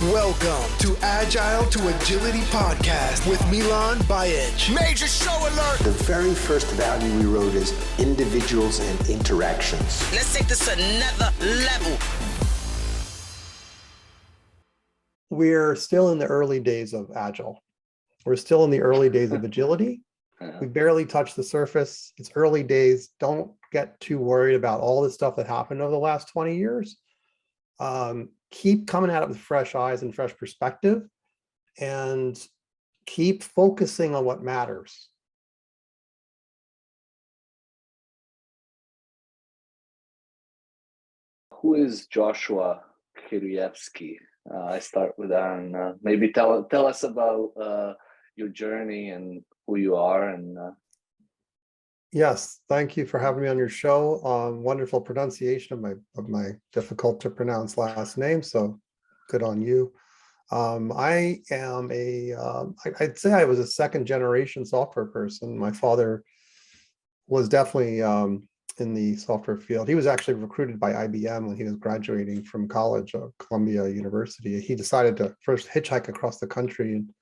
Welcome to Agile to Agility podcast with Milan Bajic. Major show alert! The very first value we wrote is individuals and interactions. Let's take this another level. We're still in the early days of Agile. We're still in the early days of agility. We barely touched the surface. It's early days. Don't get too worried about all the stuff that happened over the last 20 years. Keep coming at it with fresh eyes and fresh perspective, and keep focusing on what matters. Who is Joshua Kerievsky? I start with that, and maybe tell us about your journey and who you are. And Yes, thank you for having me on your show. Wonderful pronunciation of my difficult to pronounce last name, so good on you. I am I'd say I was a second generation software person. My father was definitely in the software field. He was actually recruited by IBM when he was graduating from college, Columbia University. He decided to first hitchhike across the country, and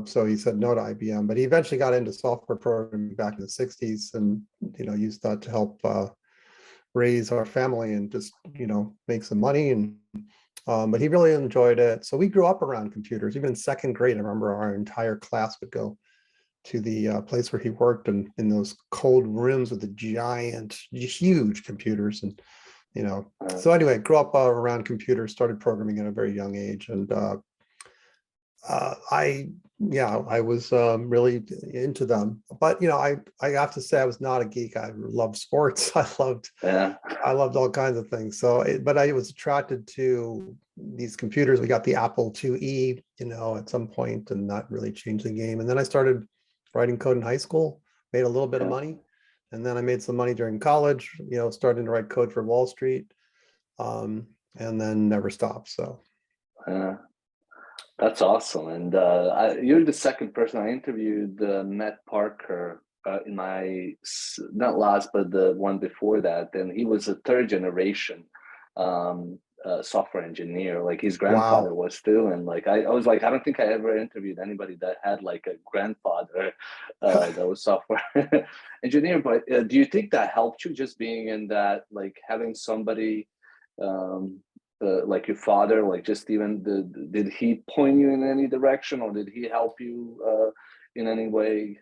so he said no to IBM, but he eventually got into software programming back in the 60s, and used that to help raise our family and just make some money. And but he really enjoyed it. So we grew up around computers. Even in second grade, I remember our entire class would go to the place where he worked, and in those cold rooms with the giant, huge computers. And so anyway, grew up around computers, started programming at a very young age, and I was really into them. But I have to say I was not a geek. I loved sports. I loved all kinds of things. So, but I was attracted to these computers. We got the Apple IIe, at some point, and that really changed the game. And then I started writing code in high school, made a little bit of money, and then I made some money during college. Starting to write code for Wall Street, and then never stopped. So. That's awesome. And you're the second person I interviewed, Matt Parker, in my, not last, but the one before that. And he was a third generation software engineer, like his grandfather was too. And I was like, I don't think I ever interviewed anybody that had like a grandfather that was software engineer. But do you think that helped you, just being in that, like having somebody like your father, like just even did he point you in any direction, or did he help you in any way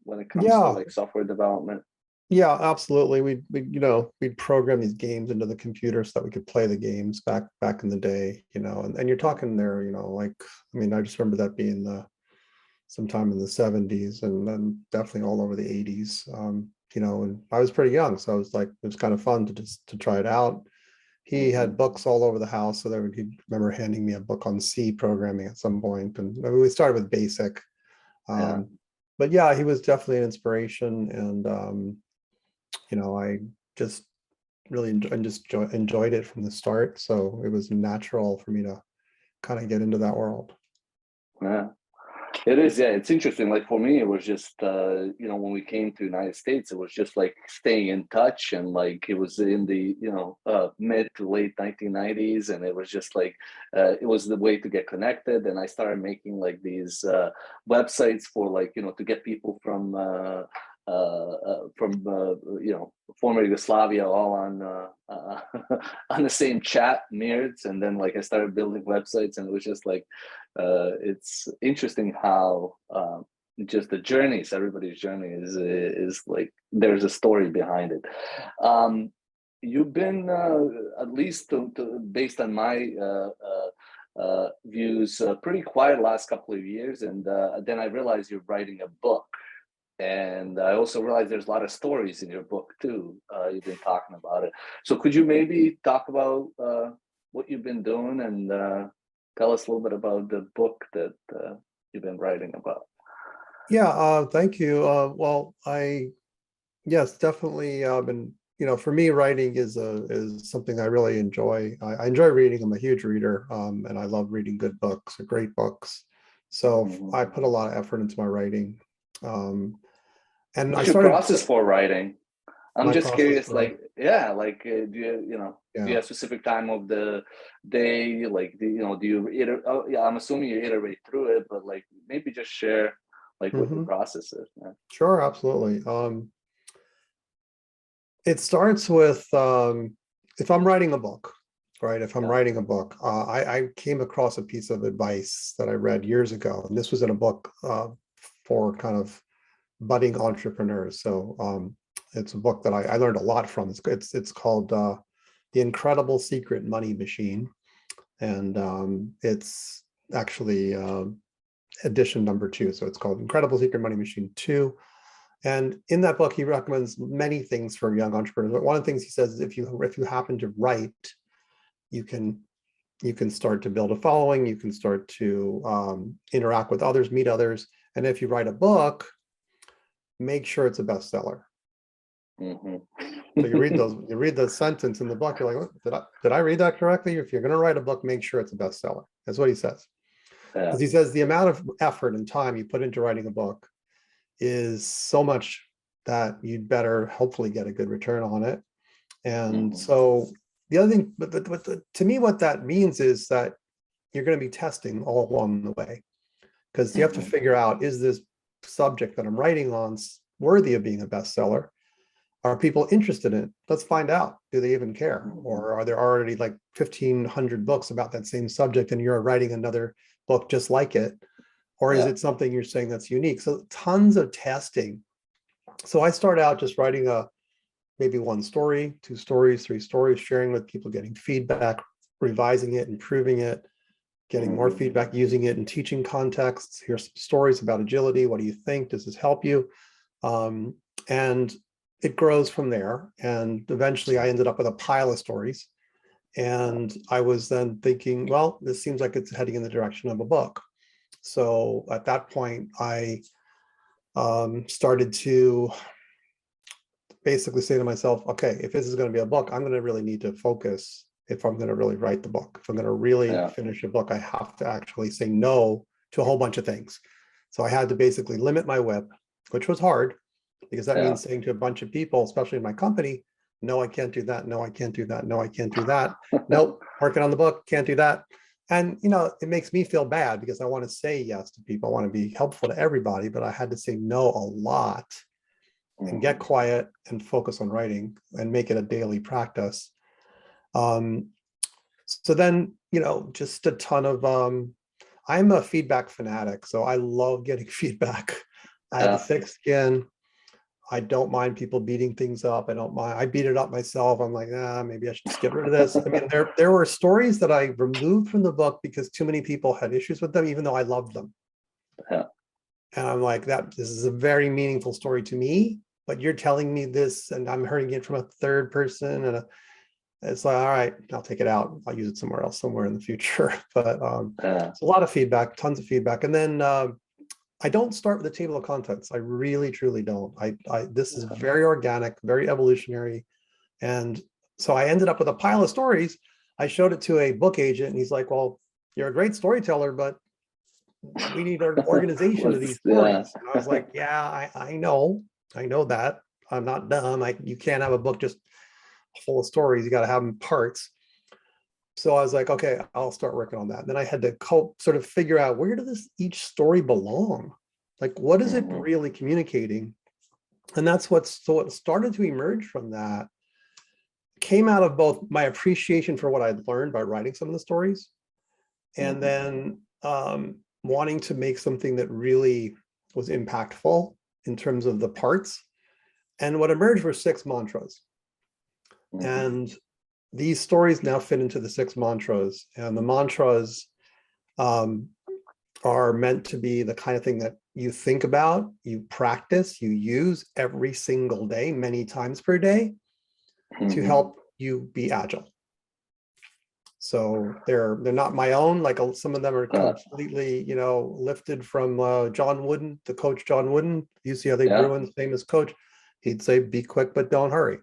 when it comes to like software development? Yeah, absolutely. We'd program these games into the computer so that we could play the games back in the day, and you're talking there, I just remember that being sometime in the 70s, and then definitely all over the 80s, and I was pretty young, so I was like, it was kind of fun to try it out. He had books all over the house, so he'd remember handing me a book on C programming at some point, and we started with BASIC. But yeah, he was definitely an inspiration, and I just really enjoyed it from the start. So it was natural for me to kind of get into that world. Yeah. It is, yeah. It's interesting. Like for me, it was just, when we came to the United States, it was just like staying in touch, and like it was in the, mid to late 1990s, and it was just like, it was the way to get connected. And I started making like these websites for like, to get people from former Yugoslavia all on on the same chat mirrors, and then like I started building websites, and it was just like it's interesting how just the journeys, everybody's journey is like there's a story behind it. You've been at least based on my views pretty quiet last couple of years, and then I realized you're writing a book. And I also realized there's a lot of stories in your book too. You've been talking about it. So could you maybe talk about what you've been doing, and tell us a little bit about the book that you've been writing about? Yeah, thank you. Yes, definitely been, for me, writing is something I really enjoy. I enjoy reading. I'm a huge reader, and I love reading good books, great books. So I put a lot of effort into my writing. And what's your process for writing? I'm just curious, do you do you have specific time of the day? Like, do you iterate? Oh, yeah, I'm assuming you iterate through it, but like maybe just share like what the process is. Yeah. Sure, absolutely. It starts with if I'm writing a book, right? If I'm writing a book, I came across a piece of advice that I read years ago, and this was in a book for kind of budding entrepreneurs. So it's a book that I learned a lot from. It's called The Incredible Secret Money Machine, and it's actually edition number 2. So it's called Incredible Secret Money Machine 2. And in that book, he recommends many things for young entrepreneurs. But one of the things he says is if you happen to write, you can start to build a following, you can start to interact with others, meet others. And if you write a book, make sure it's a bestseller. So you read the sentence in the book, you're like, did I read that correctly? If you're going to write a book, make sure it's a bestseller. That's what he says. Because he says the amount of effort and time you put into writing a book is so much that you'd better hopefully get a good return on it. And so the other thing, but to me, what that means is that you're going to be testing all along the way, because you have to figure out, is this subject that I'm writing on worthy of being a bestseller? Are people interested in it? Let's find out. Do they even care? Or are there already like 1,500 books about that same subject and you're writing another book just like it? Or is it something you're saying that's unique? So tons of testing. So I start out just writing maybe 1 story, 2 stories, 3 stories, sharing with people, getting feedback, revising it, improving it, getting more feedback, using it in teaching contexts. Here's some stories about agility. What do you think? Does this help you? And it grows from there. And eventually I ended up with a pile of stories. And I was then thinking, well, this seems like it's heading in the direction of a book. So at that point, I started to basically say to myself, okay, if this is going to be a book, I'm going to really need to focus. If I'm going to really write the book, if I'm going to really finish a book, I have to actually say no to a whole bunch of things. So I had to basically limit my whip, which was hard, because that means saying to a bunch of people, especially in my company, no, I can't do that. No, I can't do that. No, I can't do that. Nope, working on the book, can't do that. And, it makes me feel bad because I want to say yes to people. I want to be helpful to everybody, but I had to say no a lot and get quiet and focus on writing and make it a daily practice. So then, just a ton of, I'm a feedback fanatic. So I love getting feedback. I have a thick skin. I don't mind people beating things up. I don't mind. I beat it up myself. I'm like, maybe I should just get rid of this. I mean, there were stories that I removed from the book because too many people had issues with them, even though I loved them. And I'm like, this is a very meaningful story to me, but you're telling me this and I'm hearing it from a third person. And it's like, all right, I'll take it out. I'll use it somewhere else, somewhere in the future. But it's a lot of feedback, tons of feedback. And then I don't start with a table of contents. I really, truly don't. This is very organic, very evolutionary. And so I ended up with a pile of stories. I showed it to a book agent and he's like, well, you're a great storyteller, but we need an organization of these stories. And I was like, yeah, I know that. I'm not dumb. You can't have a book just full of stories. You got to have them parts. So I was like, okay, I'll start working on that. And then I had to sort of figure out, where does each story belong? Like, what is it really communicating? And that's what started to emerge from that came out of both my appreciation for what I'd learned by writing some of the stories, and then wanting to make something that really was impactful in terms of the parts. And what emerged were 6 mantras. And these stories now fit into the 6 mantras, and the mantras are meant to be the kind of thing that you think about, you practice, you use every single day, many times per day, to help you be agile. So they're not my own. Like some of them are completely, lifted from John Wooden, the coach John Wooden, UCLA Bruins famous coach. He'd say, "Be quick, but don't hurry."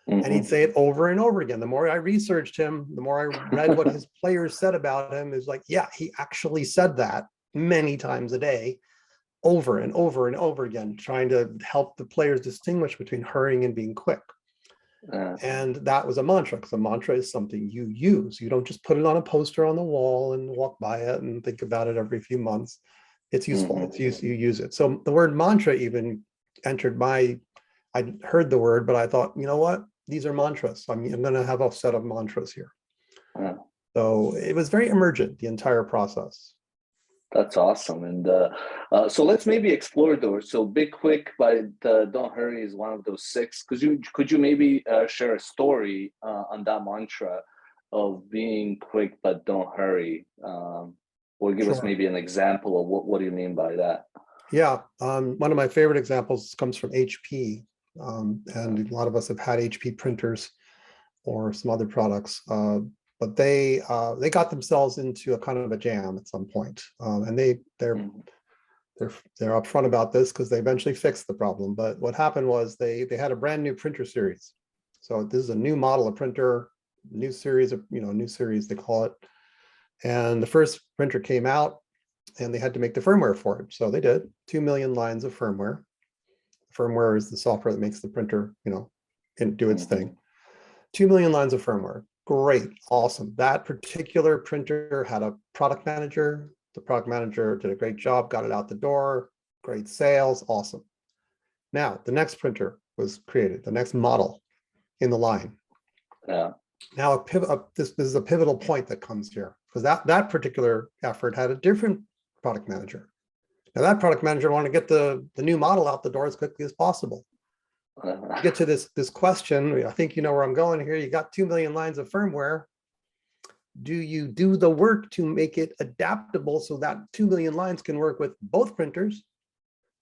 And he'd say it over and over again. The more I researched him, the more I read what his players said about him. Is like, yeah, he actually said that many times a day, over and over and over again, trying to help the players distinguish between hurrying and being quick. And that was a mantra, because a mantra is something you use. You don't just put it on a poster on the wall and walk by it and think about it every few months. It's useful. It's used, you use it. So the word mantra even entered I heard the word, but I thought, you know what? These are mantras. I'm going to have a set of mantras here. So it was very emergent, the entire process. That's awesome. And so let's maybe explore those. So be quick, but don't hurry is one of those 6. Could you maybe share a story on that mantra of being quick but don't hurry? Or give us maybe an example of what do you mean by that? Yeah, one of my favorite examples comes from HP, and a lot of us have had HP printers or some other products. But they got themselves into a kind of a jam at some point, and they're upfront about this because they eventually fixed the problem. But what happened was they had a brand new printer series. So this is a new model of printer, new series they call it. And the first printer came out, and they had to make the firmware for it. So they did 2 million lines of firmware. Firmware is the software that makes the printer, do its thing. 2 million lines of firmware. Great, awesome. That particular printer had a product manager. The product manager did a great job, got it out the door, great sales, awesome. Now, the next printer was created, the next model in the line. Yeah. Now, this is a pivotal point that comes here, because that particular effort had a different product manager. Now, that product manager wanted to get the new model out the door as quickly as possible. Get to this question. I think you know where I'm going here. You got 2 million lines of firmware. Do you do the work to make it adaptable so that 2 million lines can work with both printers?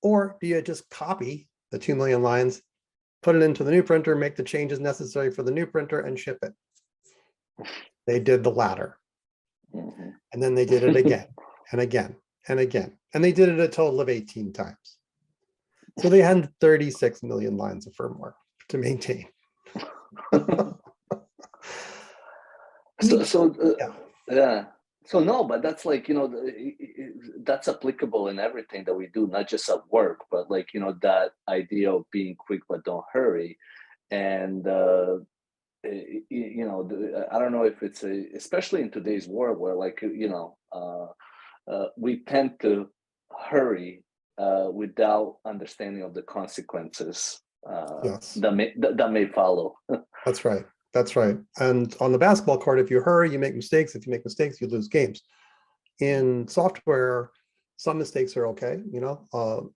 Or do you just copy the 2 million lines, put it into the new printer, make the changes necessary for the new printer, and ship it? They did the latter. And then they did it again and again and again. And they did it a total of 18 times. So they had 36 million lines of firmware to maintain. Yeah. So no, but that's like, that's applicable in everything that we do, not just at work, but like, that idea of being quick but don't hurry. And I don't know if it's especially in today's world where like, we tend to hurry without understanding of the consequences that may follow. That's right. That's right. And on the basketball court, if you hurry, you make mistakes. If you make mistakes, you lose games. In software, some mistakes are okay.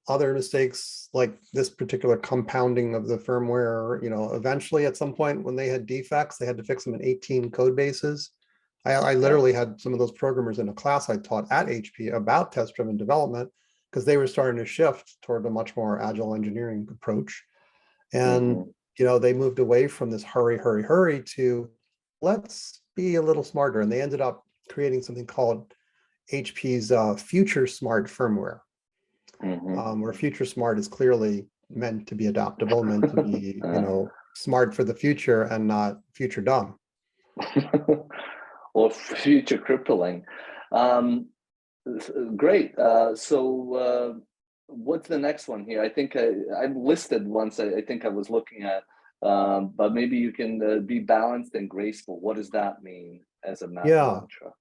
Other mistakes, like this particular compounding of the firmware, eventually at some point when they had defects, they had to fix them in 18 code bases. I literally had some of those programmers in a class I taught at HP about test-driven development, because they were starting to shift toward a much more agile engineering approach. And, they moved away from this hurry to let's be a little smarter. And they ended up creating something called HP's Future Smart firmware, where Future Smart is clearly meant to be adaptable, meant to be, smart for the future and not future dumb. Or future crippling. Great. So what's the next one here? I think I've listed once. I think I was looking at, but maybe you can be balanced and graceful. What does that mean as a mantra?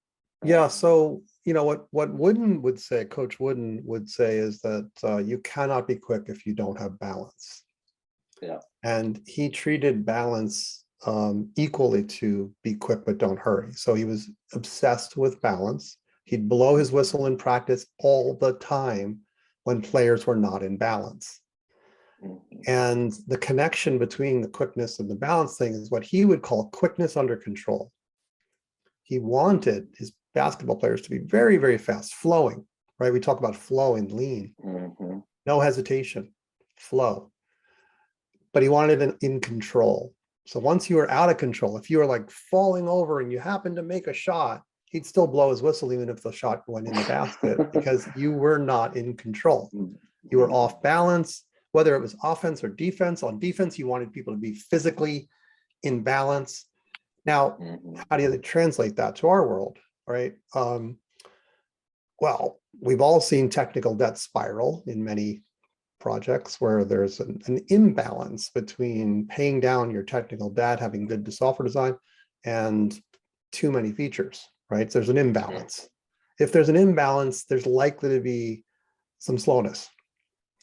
Yeah. So what Wooden would say, Coach Wooden would say, is that you cannot be quick if you don't have balance. Yeah. And he treated balance equally to be quick but don't hurry. So he was obsessed with balance. He'd blow his whistle in practice all the time when players were not in balance. And the connection between the quickness and the balance thing is what he would call quickness under control. He wanted his basketball players to be very, very fast, flowing, right? We talk about flow and lean, no hesitation, flow. But he wanted it in control. So once you were out of control, if you were like falling over and you happened to make a shot, he'd still blow his whistle even if the shot went in the basket, because you were not in control. You were off balance, whether it was offense or defense. On defense, you wanted people to be physically in balance. Now, how do you translate that to our world, right? Well, we've all seen technical debt spiral in many projects where there's an imbalance between paying down your technical debt, having good software design, and too many features, right? So there's an imbalance. If there's an imbalance, there's likely to be some slowness.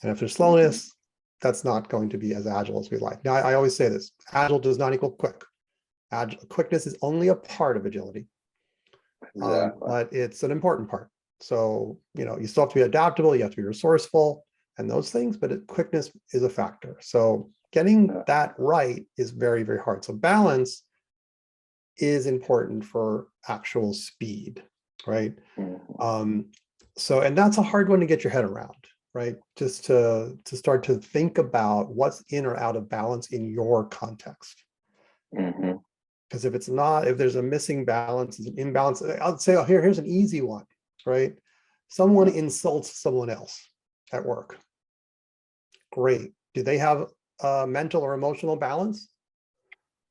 And if there's slowness, that's not going to be as agile as we like. Now, I always say this, agile does not equal quick. Quickness is only a part of agility, but it's an important part. So, you still have to be adaptable, you have to be resourceful and those things, but quickness is a factor. So getting that right is very, very hard. So balance is important for actual speed, right? So, and that's a hard one to get your head around, right? Just to start to think about what's in or out of balance in your context. Because if it's not, if there's a missing balance, an imbalance, I'll say, oh, here's an easy one, right? Someone insults someone else at work. Great. Do they have a mental or emotional balance?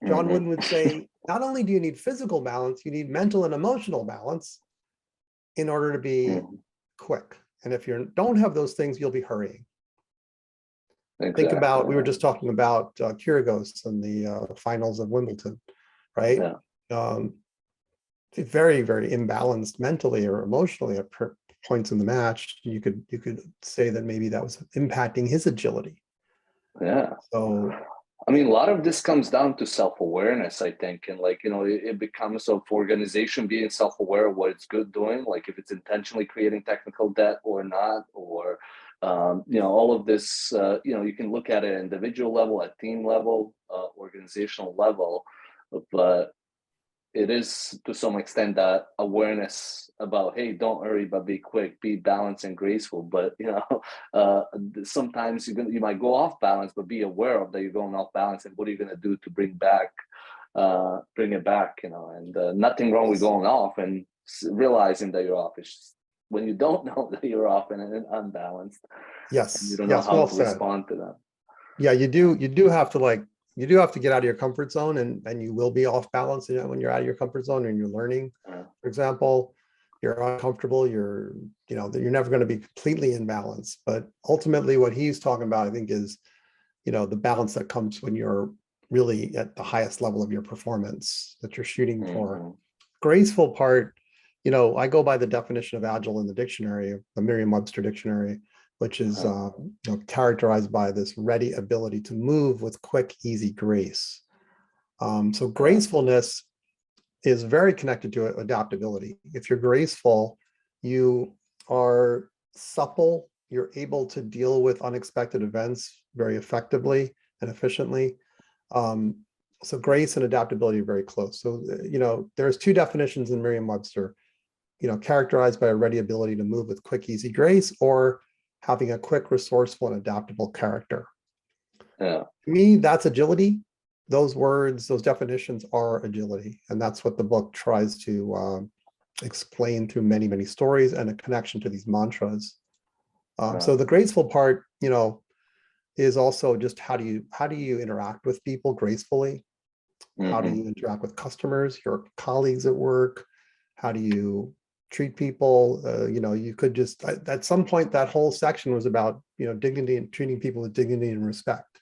John Wooden would say, not only do you need physical balance, you need mental and emotional balance in order to be quick. And if you don't have those things, you'll be hurrying. Exactly. Think about, we were just talking about Kyrgios and the finals of Wimbledon, right? Very, very imbalanced mentally or emotionally at points in the match. You could say that maybe that was impacting his agility. So I mean, a lot of this comes down to self-awareness, I think. And it becomes of organization being self-aware of what it's good doing, like if it's intentionally creating technical debt or not, or, all of this, you can look at it at individual level, at team level, organizational level, but it is to some extent that awareness about, hey, don't hurry, but be quick, be balanced and graceful. But sometimes you might go off balance, but be aware of that you're going off balance, and what are you going to do to bring it back? And nothing wrong with going off and realizing that you're off. It's just when you don't know that you're off and unbalanced. Yes, and you don't know how to respond to that. Yeah, you do have to get out of your comfort zone, and you will be off balance, when you're out of your comfort zone and you're learning. For example, you're uncomfortable, you're never going to be completely in balance. But ultimately what he's talking about, I think, is, the balance that comes when you're really at the highest level of your performance that you're shooting for. Graceful part, I go by the definition of agile in the dictionary, the Merriam-Webster dictionary, which is characterized by this ready ability to move with quick, easy grace. So gracefulness is very connected to adaptability. If you're graceful, you are supple, you're able to deal with unexpected events very effectively and efficiently. So grace and adaptability are very close. So, there's two definitions in Merriam-Webster, characterized by a ready ability to move with quick, easy grace, or having a quick, resourceful, and adaptable character. To me, that's agility. Those words, those definitions are agility. And that's what the book tries to explain through many, many stories and a connection to these mantras. So the graceful part, is also just how do you interact with people gracefully? How do you interact with customers, your colleagues at work? How do you treat people? You could just, at some point, that whole section was about, dignity and treating people with dignity and respect.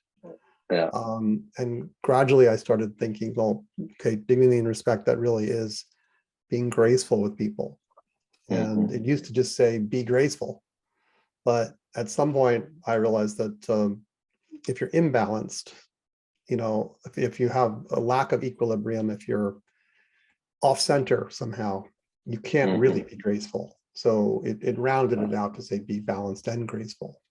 And gradually I started thinking, well, okay, dignity and respect, that really is being graceful with people. And it used to just say, be graceful. But at some point I realized that if you're imbalanced, if you have a lack of equilibrium, if you're off center somehow, you can't really be graceful. So it rounded it out to say be balanced and graceful.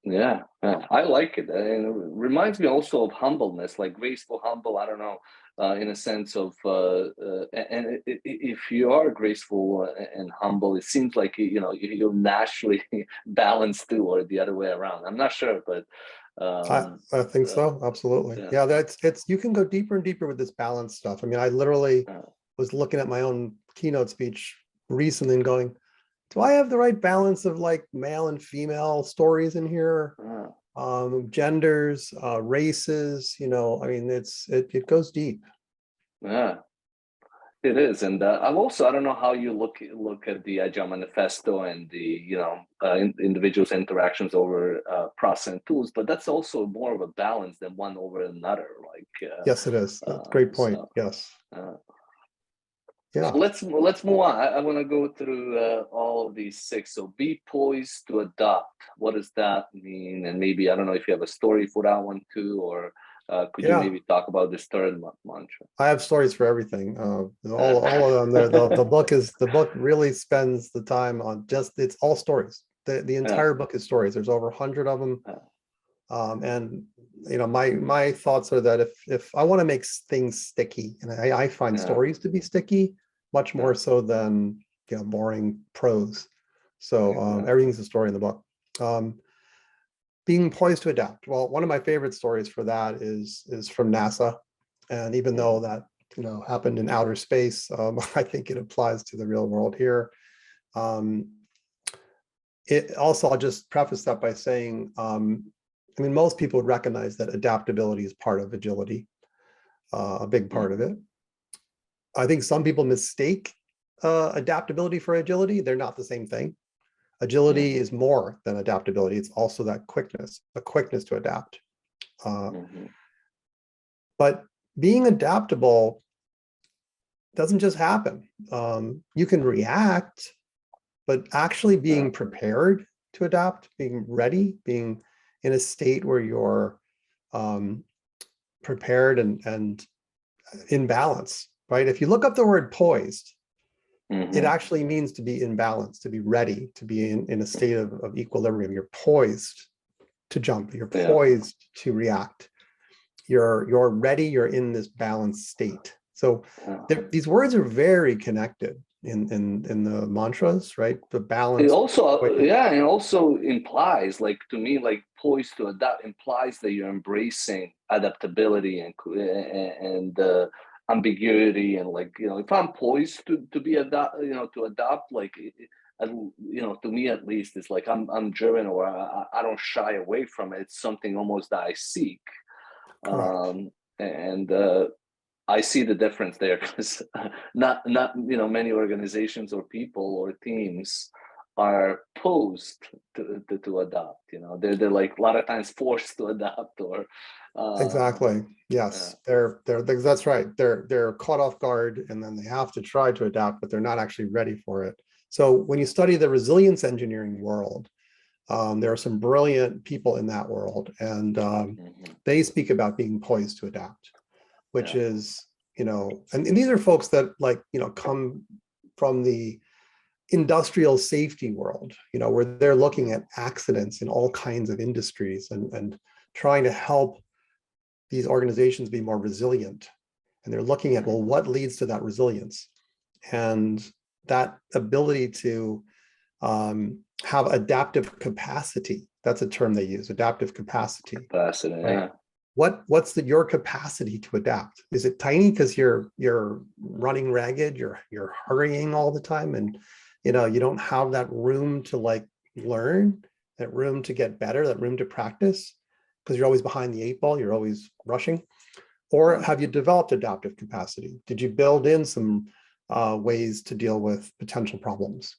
Yeah, I like it. And it reminds me also of humbleness, like graceful, humble, I don't know, in a sense of, if you are graceful and humble, it seems like, you'll naturally balance too, or the other way around. I'm not sure, but I think so. Absolutely. Yeah, it's you can go deeper and deeper with this balance stuff. I mean, I literally was looking at my own keynote speech recently and going, do I have the right balance of like male and female stories in here? Genders, races, I mean, it goes deep. It is, and I don't know how you look at the Agile Manifesto and the individuals' interactions over process and tools, but that's also more of a balance than one over another. Like Yes, it is. That's a great point. So, yes. So let's move on. I want to go through all of these six. So be poised to adopt. What does that mean? And maybe I don't know if you have a story for that one too, or could you maybe talk about this third mantra? I have stories for everything. All of them. The book really spends the time on it's all stories. The entire book is stories. There's over 100 of them. And my thoughts are that if I want to make things sticky, and I find stories to be sticky much more so than boring prose. So everything's a story in the book. Being poised to adapt. Well, one of my favorite stories for that is from NASA. And even though that happened in outer space, I think it applies to the real world here. I'll just preface that by saying, most people would recognize that adaptability is part of agility, a big part of it. I think some people mistake adaptability for agility. They're not the same thing. Agility is more than adaptability. It's also that quickness, the quickness to adapt. But being adaptable doesn't just happen. You can react, but actually being prepared to adapt, being ready, being in a state where you're prepared and in balance, right? If you look up the word poised, it actually means to be in balance, to be ready, to be in a state of equilibrium. You're poised to jump. You're poised to react. You're ready. You're in this balanced state. So these words are very connected in the mantras, right? The balance. It also implies, like, to me, like poised to adapt implies that you're embracing adaptability and ambiguity, and like, if I'm poised to adopt, like, to me at least, it's like I'm driven, or I don't shy away from it. It's something almost that I seek. I see the difference there, because not many organizations or people or teams are posed to adopt. They're like a lot of times forced to adopt, or exactly. Yes, they're that's right. They're caught off guard, and then they have to try to adapt, but they're not actually ready for it. So when you study the resilience engineering world, there are some brilliant people in that world, and they speak about being poised to adapt, which is, and these are folks that come from the industrial safety world, where they're looking at accidents in all kinds of industries and trying to help these organizations be more resilient. And they're looking at, well, what leads to that resilience? And that ability to have adaptive capacity. That's a term they use, adaptive capacity. Capacity, right? What's your capacity to adapt? Is it tiny because you're running ragged, you're hurrying all the time, and you don't have that room to learn, that room to get better, that room to practice, because you're always behind the 8 ball, you're always rushing? Or have you developed adaptive capacity? Did you build in some ways to deal with potential problems?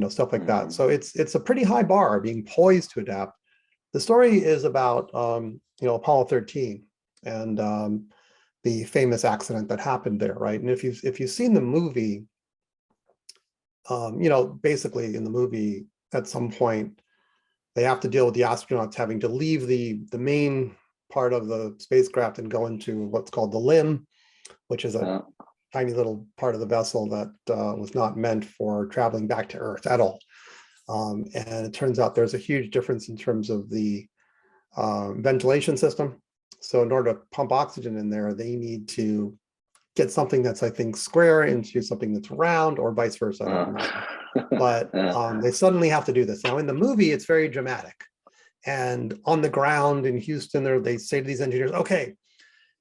Stuff like that. So it's a pretty high bar, being poised to adapt. The story is about Apollo 13 and the famous accident that happened there, right? And if you've seen the movie, basically in the movie, at some point they have to deal with the astronauts having to leave the main part of the spacecraft and go into what's called the limb, which is a tiny little part of the vessel that was not meant for traveling back to Earth at all. And it turns out there's a huge difference in terms of the ventilation system. So in order to pump oxygen in there, they need to get something that's, I think, square into something that's round, or vice versa. I don't know. But they suddenly have to do this. Now in the movie, it's very dramatic. And on the ground in Houston, they say to these engineers, okay,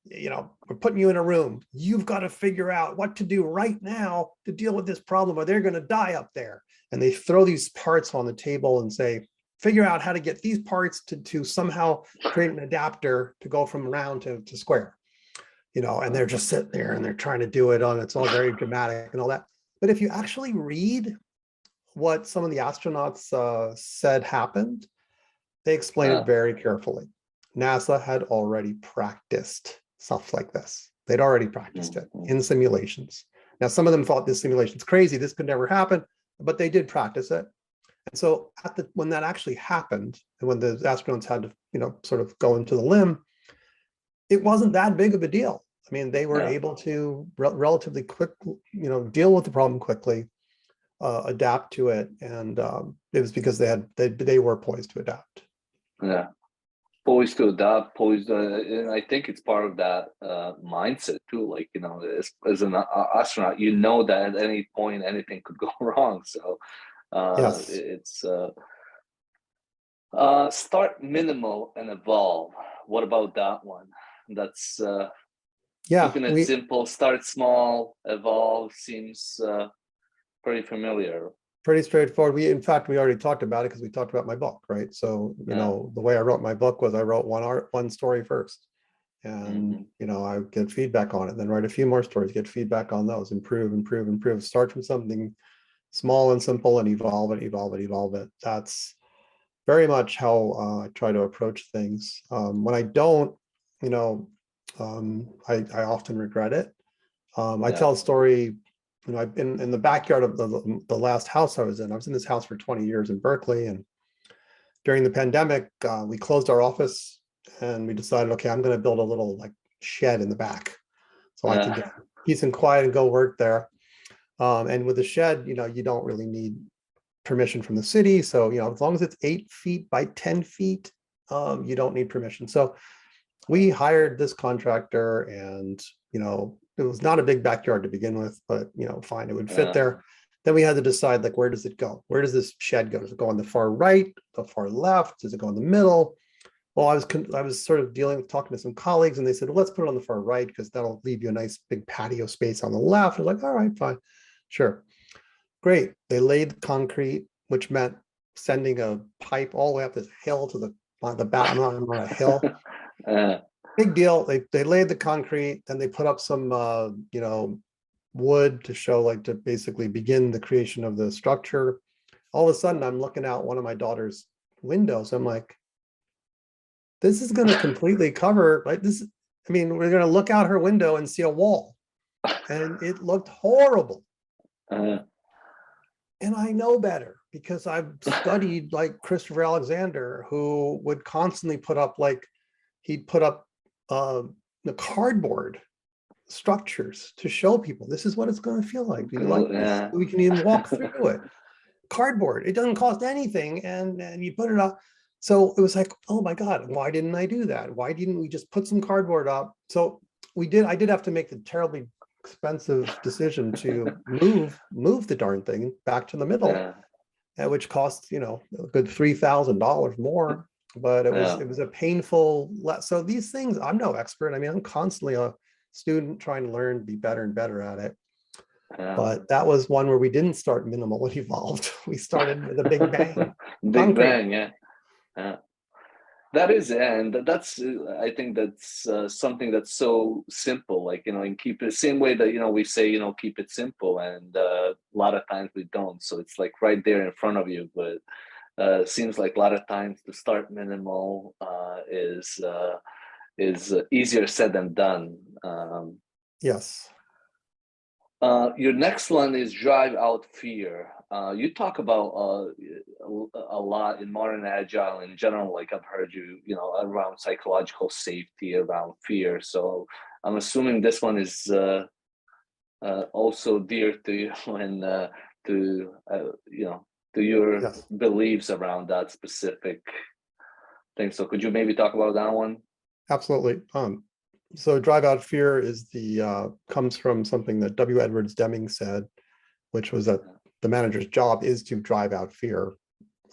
we're putting you in a room. You've got to figure out what to do right now to deal with this problem, or they're going to die up there. And they throw these parts on the table and say, figure out how to get these parts to somehow create an adapter to go from round to square. and they're just sitting there and they're trying to do it on, it's all very dramatic and all that. But if you actually read what some of the astronauts said happened, they explain it very carefully. NASA had already practiced stuff like this. They'd already practiced it in simulations. Now, some of them thought this simulation's crazy, this could never happen, but they did practice it. And so when that actually happened, and when the astronauts had to, sort of go into the limb, it wasn't that big of a deal. I mean, they were able to relatively quick, deal with the problem quickly, adapt to it, and it was because they were poised to adapt. Yeah, poised to adapt, poised, and I think it's part of that mindset too. Like, as an astronaut, that at any point anything could go wrong. So Yes. it's start minimal and evolve. What about that one? That's keeping it simple. Start small, evolve seems pretty familiar. Pretty straightforward. In fact, we already talked about it because we talked about my book, right? So, the way I wrote my book was I wrote one story first, and I get feedback on it, then write a few more stories, get feedback on those, improve. Start from something small and simple and evolve it. That's very much how I try to approach things. When I don't, I often regret it. I tell a story. I've been in the backyard of the last house I was in. I was in this house for 20 years in Berkeley. And during the pandemic, we closed our office and we decided, okay, I'm going to build a little shed in the back so I can get peace and quiet and go work there. And with the shed, you don't really need permission from the city. So, as long as it's 8 feet by 10 feet, you don't need permission. So we hired this contractor, and, it was not a big backyard to begin with, but, fine, it would fit there. Then we had to decide, where does it go? Where does this shed go? Does it go on the far right, the far left? Does it go in the middle? Well, I was sort of talking to some colleagues, and they said, well, let's put it on the far right because that'll leave you a nice big patio space on the left. I was like, all right, fine, sure. Great. They laid the concrete, which meant sending a pipe all the way up this hill to the bottom on a hill. Big deal. They laid the concrete, then they put up some wood to show, to basically begin the creation of the structure. All of a sudden, I'm looking out one of my daughter's windows. I'm like, this is going to completely cover, we're going to look out her window and see a wall, and it looked horrible. And I know better because I've studied Christopher Alexander, who would constantly put up he'd put up the cardboard structures to show people this is what it's going to feel like. Do you like this? We can even walk through it. Cardboard, it doesn't cost anything, and you put it up. So it was oh my God, why didn't I do that? Why didn't we just put some cardboard up? So I did have to make the terribly expensive decision to move the darn thing back to the middle, which cost a good $3,000 more. But it was a painful. So these things, I'm no expert. I'm constantly a student trying to learn, be better and better at it. But that was one where we didn't start minimal and evolved. We started with a big bang. Bang, yeah. That is, and that's, I think that's something that's so simple, and keep it the same way that, we say, keep it simple. And a lot of times we don't. So it's right there in front of you. But seems like a lot of times to start minimal is easier said than done. Yes. Your next one is drive out fear. You talk about a lot in modern Agile in general, I've heard you, around psychological safety, around fear. So I'm assuming this one is also dear to you and to your beliefs around that specific thing. So could you maybe talk about that one? Absolutely. So drive out fear is comes from something that W. Edwards Deming said, which was that the manager's job is to drive out fear.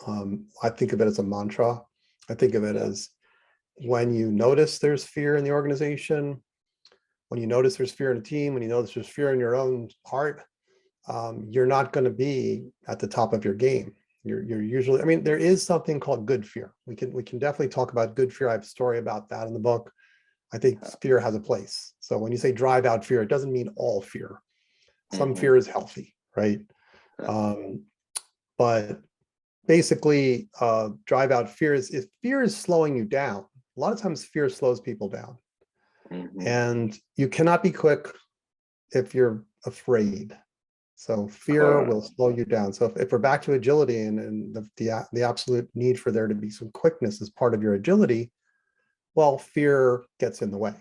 I think of it as a mantra. I think of it as when you notice there's fear in the organization, when you notice there's fear in a team, when you notice there's fear in your own heart, you're not going to be at the top of your game. You're usually, there is something called good fear. We can definitely talk about good fear. I have a story about that in the book. I think fear has a place. So when you say drive out fear, it doesn't mean all fear. Some fear is healthy, right? But basically, drive out fear is if fear is slowing you down. A lot of times fear slows people down. And you cannot be quick if you're afraid. So fear will slow you down. So if we're back to agility and the absolute need for there to be some quickness as part of your agility, well, fear gets in the way.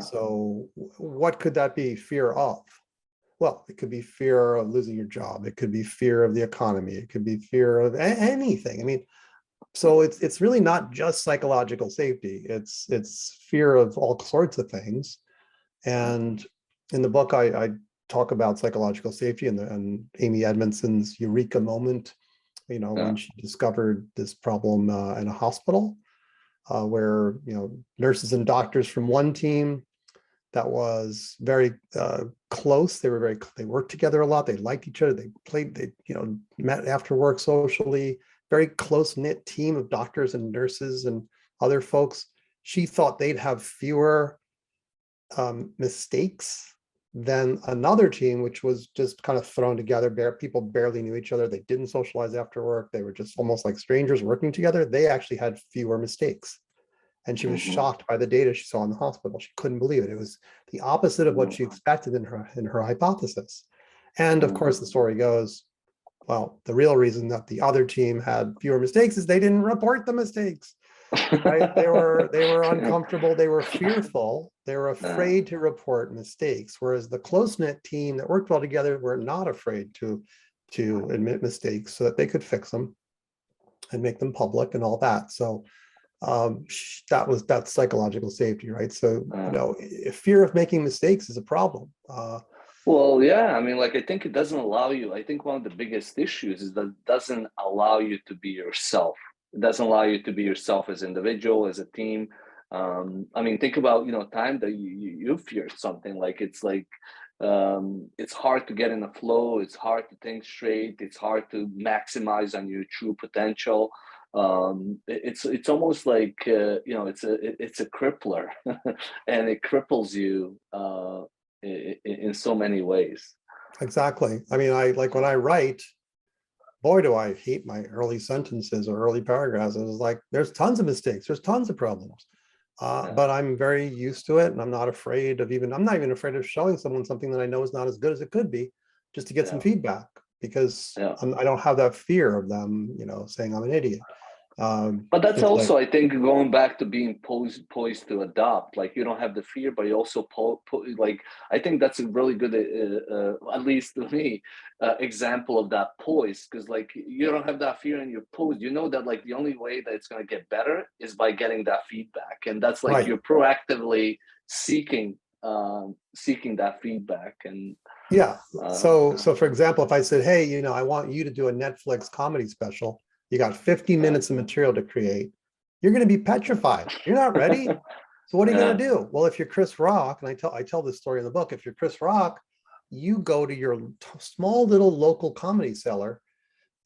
So what could that be fear of? Well, it could be fear of losing your job. It could be fear of the economy. It could be fear of anything. I mean, so it's really not just psychological safety. It's fear of all sorts of things. And in the book, I talk about psychological safety and Amy Edmondson's eureka moment, when she discovered this problem in a hospital where, nurses and doctors from one team that was very close. They worked together a lot. They liked each other. They played, met after work socially, very close knit team of doctors and nurses and other folks. She thought they'd have fewer mistakes than another team, which was just kind of thrown together. People barely knew each other. They didn't socialize after work. They were just almost like strangers working together. They actually had fewer mistakes. And she was shocked by the data she saw in the hospital. She couldn't believe it. It was the opposite of what she expected in her hypothesis. And of course, the story goes, well, the real reason that the other team had fewer mistakes is they didn't report the mistakes. Right? They were uncomfortable. They were fearful. They were afraid to report mistakes. Whereas the close-knit team that worked well together were not afraid to admit mistakes so that they could fix them and make them public and all that. So that's psychological safety, right? So if fear of making mistakes is a problem. Well, yeah, I mean, I think it doesn't allow you. I think one of the biggest issues is that it doesn't allow you to be yourself. It doesn't allow you to be yourself as an individual, as a team. I mean, think about time that you fear something. It's hard to get in the flow. It's hard to think straight. It's hard to maximize on your true potential. It's almost like it's a crippler, and it cripples you in so many ways. Exactly. I mean, when I write, boy, do I hate my early sentences or early paragraphs. It was like, there's tons of mistakes. There's tons of problems. But I'm very used to it, and I'm not afraid of I'm not even afraid of showing someone something that I know is not as good as it could be, just to get some feedback, because I don't have that fear of them, saying I'm an idiot. But that's also, I think, going back to being poised to adopt. You don't have the fear, but you also I think that's a really good, at least to me, example of that poise. Because you don't have that fear and you're posed. You know that the only way that it's going to get better is by getting that feedback, and that's right. You're proactively seeking that feedback. And so for example, if I said, hey, I want you to do a Netflix comedy special. You got 50 minutes of material to create. You're going to be petrified. You're not ready. So what are you going to do? Well, if you're Chris Rock, and I tell this story in the book, if you're Chris Rock, you go to your small little local comedy cellar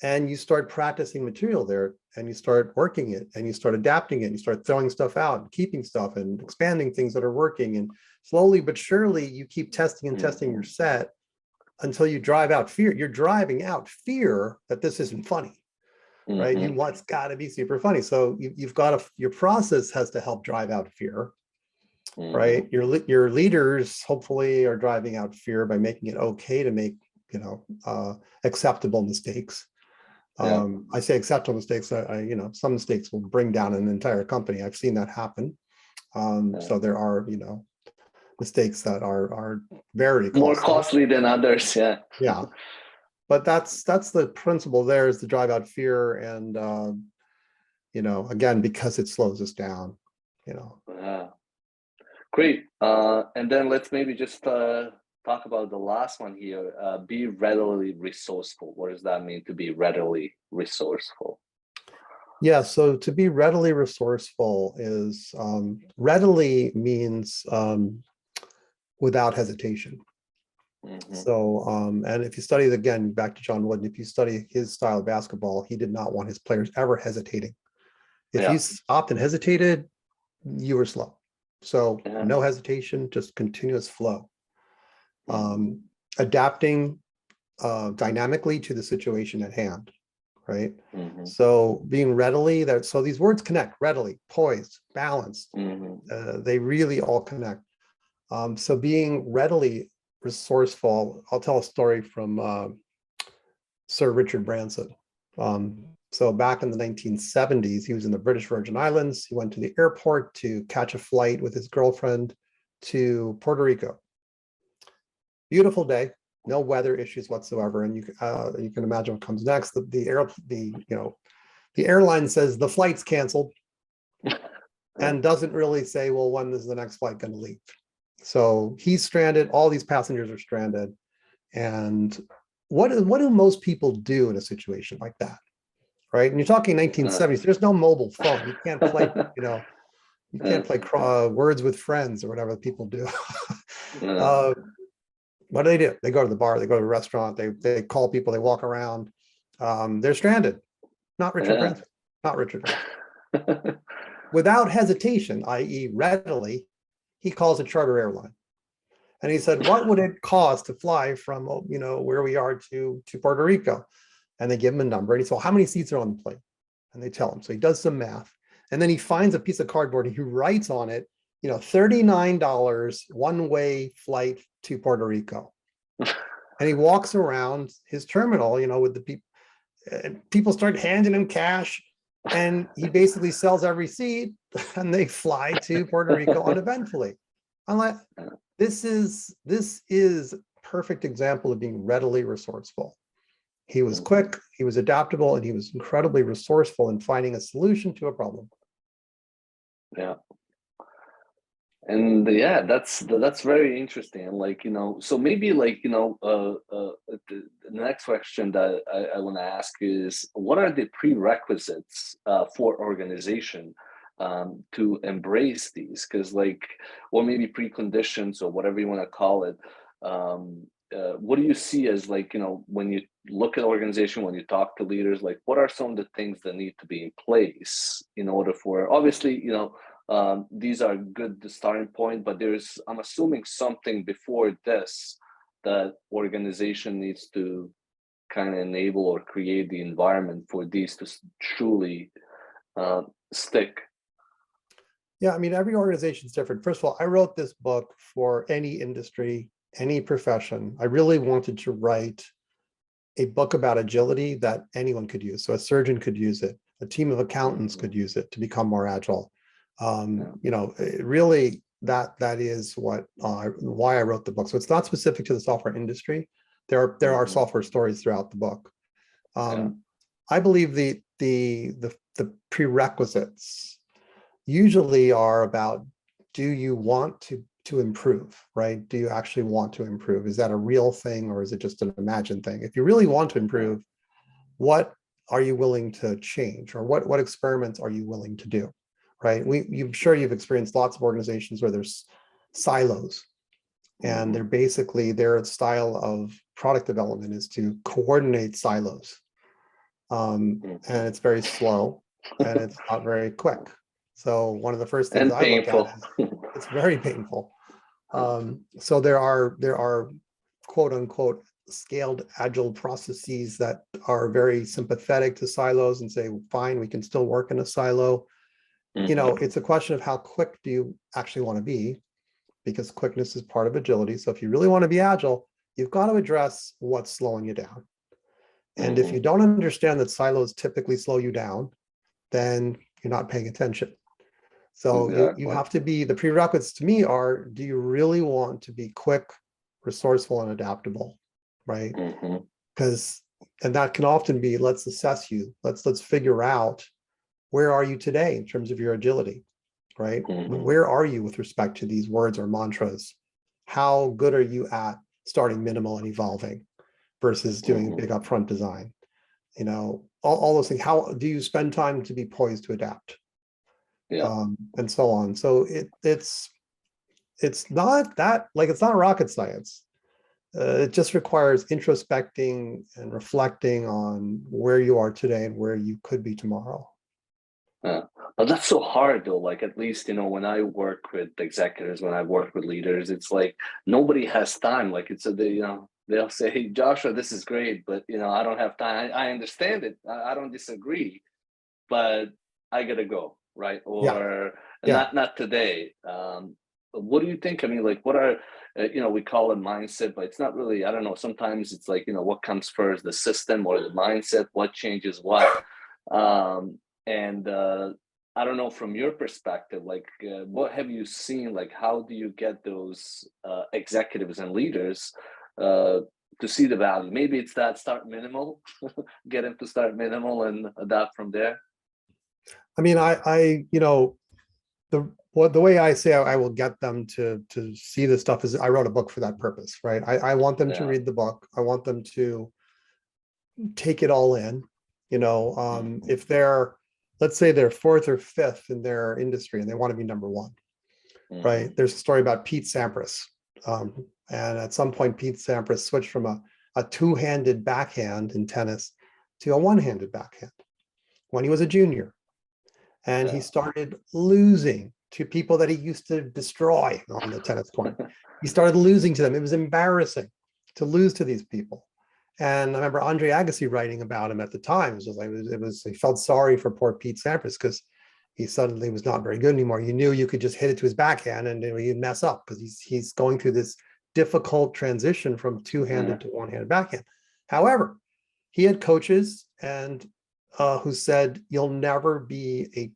and you start practicing material there, and you start working it, and you start adapting it, and you start throwing stuff out and keeping stuff and expanding things that are working. And slowly but surely you keep testing and testing your set until you drive out fear. You're driving out fear that this isn't funny. Right? It's got to be super funny. So you've got your process has to help drive out fear, right? Your leaders hopefully are driving out fear by making it okay to make, acceptable mistakes. I say acceptable mistakes. Some mistakes will bring down an entire company. I've seen that happen. So there are, mistakes that are very more costly than others. Yeah. But that's the principle there, is to drive out fear, and again, because it slows us down. Great. And then let's maybe just talk about the last one here. Be readily resourceful. What does that mean, to be readily resourceful? Yeah. So to be readily resourceful is readily means without hesitation. So, and if you study, again, back to John Wooden, if you study his style of basketball, he did not want his players ever hesitating. If you stopped and hesitated, you were slow. So Yeah. no hesitation, just continuous flow. Adapting dynamically to the situation at hand, right? So being readily there. So these words connect: readily, poised, balanced. They really all connect. So being readily resourceful. I'll tell a story from Sir Richard Branson. So back in the 1970s, he was in the British Virgin Islands. He went to the airport to catch a flight with his girlfriend to Puerto Rico. Beautiful day, no weather issues whatsoever, and you can imagine what comes next. The airline says the flight's canceled, and doesn't really say, well, when is the next flight going to leave? So he's stranded. All these passengers are stranded, and what do most people do in a situation like that? Right? And you're talking 1970s. There's no mobile phone. You can't play, you can't play words with friends or whatever people do. What do? They go to the bar, they go to a restaurant, they call people, they walk around. They're stranded. Not Richard Branson. Not Richard Branson. Without hesitation, i.e. readily, he calls a charter airline. And he said, what would it cost to fly from, where we are to Puerto Rico? And they give him a number, and he said, well, how many seats are on the plane? And they tell him. So he does some math, and then he finds a piece of cardboard and he writes on it, $39 one-way flight to Puerto Rico. And he walks around his terminal, with the people. People start handing him cash, and he basically sells every seat, and they fly to Puerto Rico uneventfully. I'm like, this is a perfect example of being readily resourceful. He was quick, he was adaptable, and he was incredibly resourceful in finding a solution to a problem. Yeah. And that's very interesting. And so maybe the next question that I want to ask is, what are the prerequisites for organization to embrace these? Because or maybe preconditions or whatever you want to call it. What do you see as when you look at organization, when you talk to leaders, what are some of the things that need to be in place in order for, obviously, these are good starting point, but I'm assuming something before this that organization needs to kind of enable or create the environment for these to truly stick. Yeah, every organization is different. First of all, I wrote this book for any industry, any profession. I really wanted to write a book about agility that anyone could use. So a surgeon could use it, a team of accountants could use it to become more agile. Really, that is why I wrote the book. So it's not specific to the software industry. There are software stories throughout the book. I believe the prerequisites usually are about, do you want to improve, right? Do you actually want to improve? Is that a real thing, or is it just an imagined thing? If you really want to improve, what are you willing to change, or what experiments are you willing to do? Right? I'm sure you've experienced lots of organizations where there's silos, and they're basically, their style of product development is to coordinate silos. And it's very slow, and it's not very quick. So one of the first things I look at is it's very painful. So there are quote unquote scaled agile processes that are very sympathetic to silos and say, fine, we can still work in a silo. It's a question of how quick do you actually want to be, because quickness is part of agility. So if you really want to be agile, you've got to address what's slowing you down. And if you don't understand that silos typically slow you down, then you're not paying attention. So you have to be, the prerequisites to me are, do you really want to be quick, resourceful, and adaptable, right? Because, and that can often be, let's assess you. Let's figure out, where are you today in terms of your agility, right? Where are you with respect to these words or mantras? How good are you at starting minimal and evolving versus doing big upfront design? All those things. How do you spend time to be poised to adapt? And so on. So it's not that, it's not rocket science. It just requires introspecting and reflecting on where you are today and where you could be tomorrow. Yeah. But that's so hard though. Like at least, when I work with executives, when I work with leaders, it's like nobody has time. Like they'll say, "Hey, Joshua, this is great, but I don't have time." I understand it. I don't disagree, but I gotta go, right? Yeah, Or yeah. not today. What do you think? I mean, like, what are we call it mindset, but it's not really. I don't know. Sometimes it's like what comes first, the system or the mindset? What changes what? And I don't know from your perspective, like what have you seen? Like, how do you get those executives and leaders to see the value? Maybe it's that start minimal, get them to start minimal and adapt from there. I mean, the way I say I will get them to see this stuff is I wrote a book for that purpose, right? I want them to Yeah. read the book. I want them to take it all in. If they're, let's say they're fourth or fifth in their industry and they want to be number one, right? There's a story about Pete Sampras. And at some point, Pete Sampras switched from a two-handed backhand in tennis to a one-handed backhand when he was a junior. And he started losing to people that he used to destroy on the tennis court. He started losing to them. It was embarrassing to lose to these people. And I remember Andre Agassi writing about him at the time. He felt sorry for poor Pete Sampras because he suddenly was not very good anymore. You knew you could just hit it to his backhand and he'd mess up because he's going through this difficult transition from two-handed to one-handed backhand. However, he had coaches and who said you'll never be a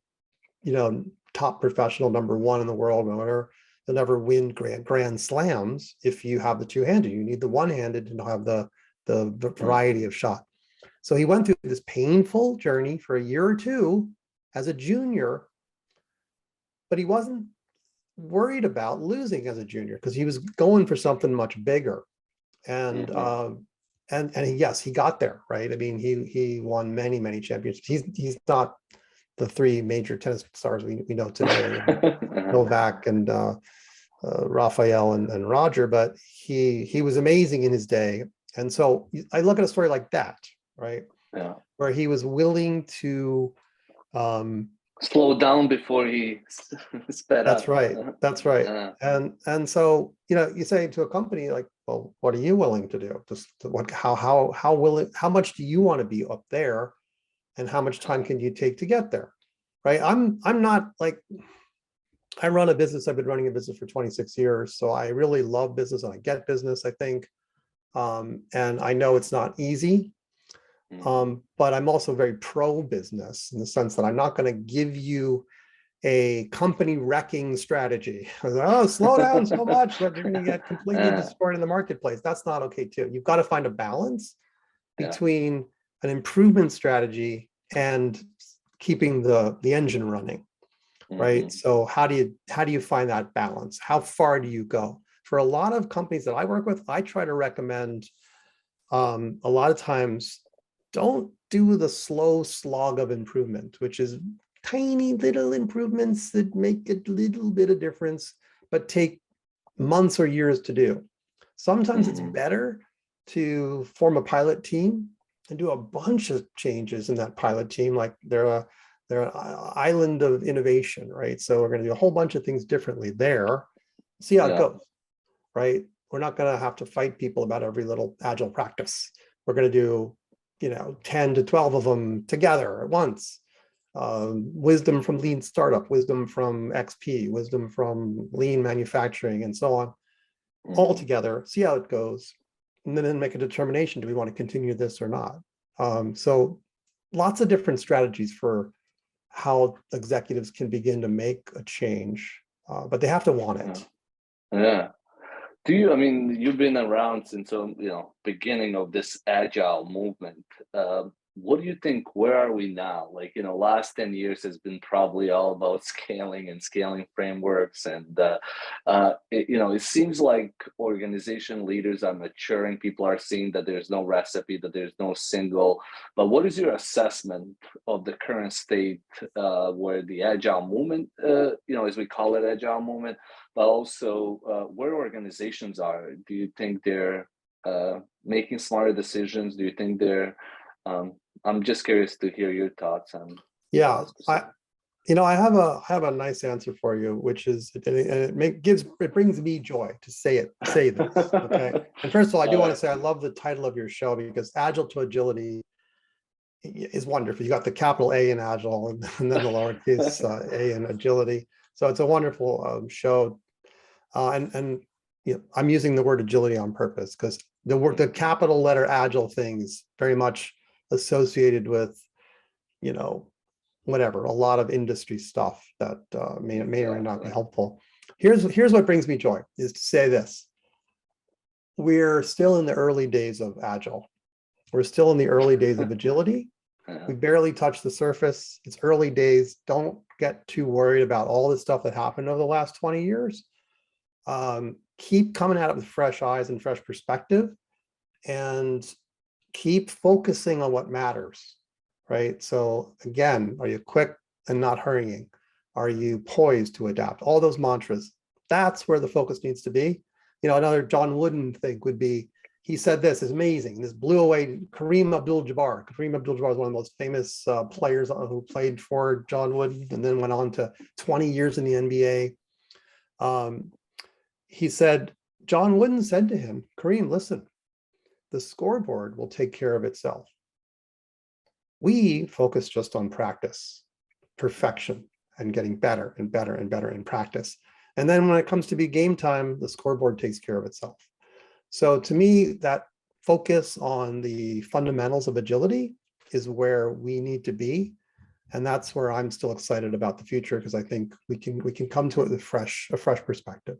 top professional number one in the world, or you'll never win grand slams if you have the two-handed. You need the one-handed to have the variety of shot. So he went through this painful journey for a year or two as a junior, but he wasn't worried about losing as a junior because he was going for something much bigger. And yes, he got there, right? I mean, he won many championships. He's not the three major tennis stars we know today, Novak and Rafael and Roger, but he was amazing in his day. And so I look at a story like that, right? Yeah. Where he was willing to slow down before he sped that's up. right. That's right. And so, you say to a company like, well, what are you willing to do? How much do you want to be up there? And how much time can you take to get there? Right. I'm not like, I run a business. I've been running a business for 26 years. So I really love business and I get business, I think. And I know it's not easy. But I'm also very pro business in the sense that I'm not going to give you a company wrecking strategy. Oh, slow down so much that you're going to get completely destroyed in the marketplace. That's not okay too. You've got to find a balance between an improvement strategy and keeping the engine running, right? So how do you find that balance? How far do you go? For a lot of companies that I work with, I try to recommend a lot of times don't do the slow slog of improvement, which is tiny little improvements that make a little bit of difference, but take months or years to do. Sometimes it's better to form a pilot team and do a bunch of changes in that pilot team, like they're an island of innovation, right? So we're going to do a whole bunch of things differently there, see how it goes, right? We're not going to have to fight people about every little agile practice. We're going to do 10 to 12 of them together at once. Wisdom from lean startup, wisdom from XP, wisdom from lean manufacturing, and so on, all together, see how it goes, and then make a determination, do we want to continue this or not? So lots of different strategies for how executives can begin to make a change, but they have to want it. Yeah. I mean, you've been around since, beginning of this agile movement. What do you think, where are we now? Like, last 10 years has been probably all about scaling and scaling frameworks. And, it seems like organization leaders are maturing. People are seeing that there's no recipe, that there's no single. But what is your assessment of the current state where the agile movement, as we call it, agile movement, but also where organizations are? Do you think they're making smarter decisions? Do you think they're I'm just curious to hear your thoughts on. Yeah, I have a nice answer for you, which is, and it brings me joy to say this. Okay. And first of all, I do want to say I love the title of your show, because Agile to Agility is wonderful. You got the capital A in Agile, and then the lowercase a in Agility. So it's a wonderful show. And I'm using the word agility on purpose, because the capital letter Agile thing is very much associated with, whatever, a lot of industry stuff that may or may not be helpful. Here's what brings me joy, is to say this. We're still in the early days of Agile. We're still in the early days of agility. We barely touched the surface. It's early days. Don't get too worried about all the stuff that happened over the last 20 years. Keep coming at it with fresh eyes and fresh perspective, and keep focusing on what matters. Right. So again, are you quick and not hurrying? Are you poised to adapt? All those mantras, that's where the focus needs to be. Another John Wooden thing would be, he said this is amazing. This blew away Kareem Abdul-Jabbar. Kareem Abdul-Jabbar is one of the most famous players who played for John Wooden and then went on to 20 years in the NBA. He said, John Wooden said to him, Kareem, listen, the scoreboard will take care of itself. We focus just on practice, perfection, and getting better and better and better in practice. And then when it comes to be game time, the scoreboard takes care of itself. So to me, that focus on the fundamentals of agility is where we need to be. And that's where I'm still excited about the future, because I think we can come to it with a fresh perspective.